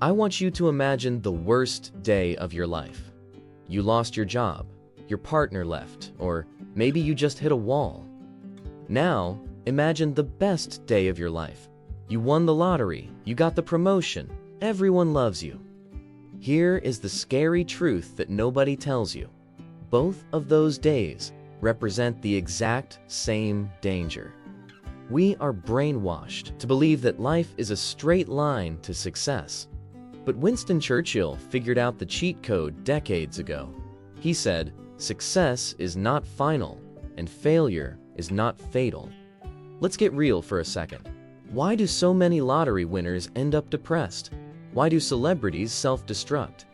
I want you to imagine the worst day of your life. You lost your job, your partner left, or maybe you just hit a wall. Now, imagine the best day of your life. You won the lottery, you got the promotion, everyone loves you. Here is the scary truth that nobody tells you. Both of those days represent the exact same danger. We are brainwashed to believe that life is a straight line to success. But Winston Churchill figured out the cheat code decades ago. He said, "Success is not final, and failure is not fatal." Let's get real for a second. Why do so many lottery winners end up depressed? Why do celebrities self-destruct?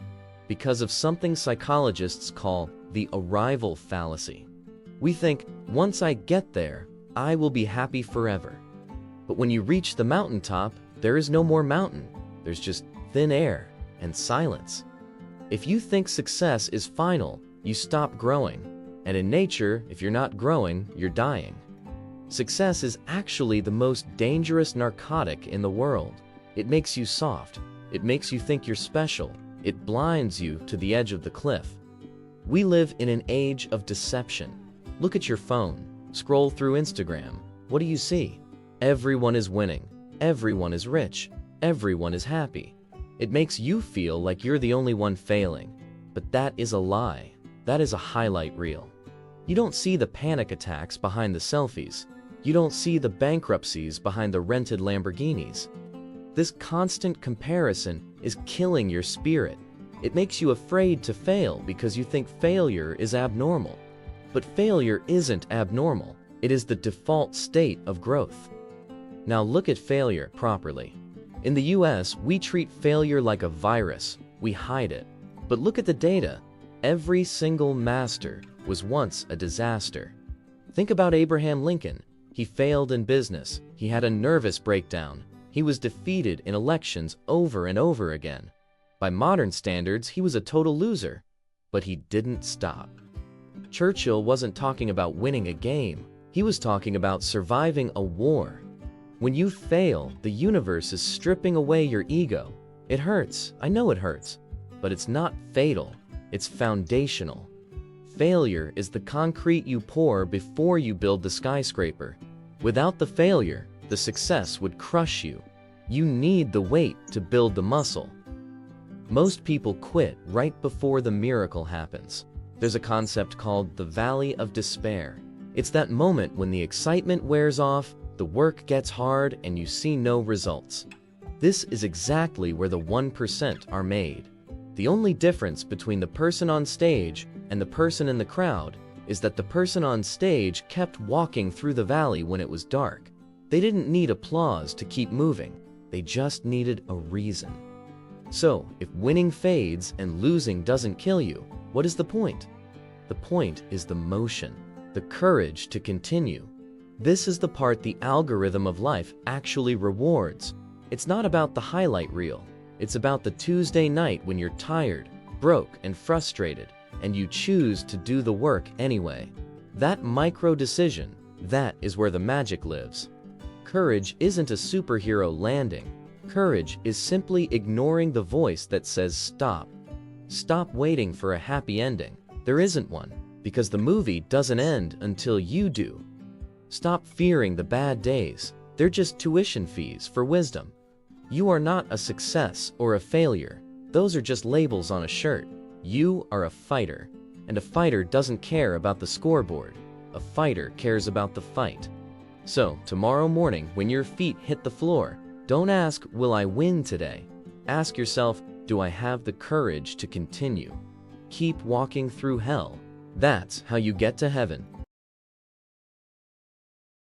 Because of something psychologists call the arrival fallacy. We think, once I get there, I will be happy forever. But when you reach the mountaintop, there is no more mountain. There's just thin air and silence. If you think success is final, you stop growing. And in nature, if you're not growing, you're dying. Success is actually the most dangerous narcotic in the world. It makes you soft. It makes you think you're special. It blinds you to the edge of the cliff. We live in an age of deception. Look at your phone. Scroll through Instagram. What do you see? Everyone is winning. Everyone is rich. Everyone is happy. It makes you feel like you're the only one failing. But that is a lie. That is a highlight reel. You don't see the panic attacks behind the selfies. You don't see the bankruptcies behind the rented Lamborghinis. This constant comparison is killing your spirit. It makes you afraid to fail because you think failure is abnormal. But failure isn't abnormal. It is the default state of growth. Now look at failure properly. In the US, we treat failure like a virus. We hide it. But look at the data. Every single master was once a disaster. Think about Abraham Lincoln. He failed in business. He had a nervous breakdown. He was defeated in elections over and over again. By modern standards, he was a total loser. But he didn't stop. Churchill wasn't talking about winning a game. He was talking about surviving a war. When you fail, the universe is stripping away your ego. It hurts. I know it hurts. But it's not fatal. It's foundational. Failure is the concrete you pour before you build the skyscraper. Without the failure, the success would crush you. You need the weight to build the muscle. Most people quit right before the miracle happens. There's a concept called the Valley of Despair. It's that moment when the excitement wears off, the work gets hard, and you see no results. This is exactly where the 1% are made. The only difference between the person on stage and the person in the crowd is that the person on stage kept walking through the valley when it was dark. They didn't need applause to keep moving. They just needed a reason. So, if winning fades and losing doesn't kill you, what is the point? The point is the motion, the courage to continue. This is the part the algorithm of life actually rewards. It's not about the highlight reel. It's about the Tuesday night when you're tired, broke, and frustrated, and you choose to do the work anyway. That micro decision, that is where the magic lives. Courage isn't a superhero landing. Courage is simply ignoring the voice that says stop. Stop waiting for a happy ending. There isn't one, because the movie doesn't end until you do. Stop fearing the bad days. They're just tuition fees for wisdom. You are not a success or a failure. Those are just labels on a shirt. You are a fighter, and a fighter doesn't care about the scoreboard. A fighter cares about the fight. So, tomorrow morning when your feet hit the floor, don't ask, will I win today? Ask yourself, do I have the courage to continue? Keep walking through hell. That's how you get to heaven.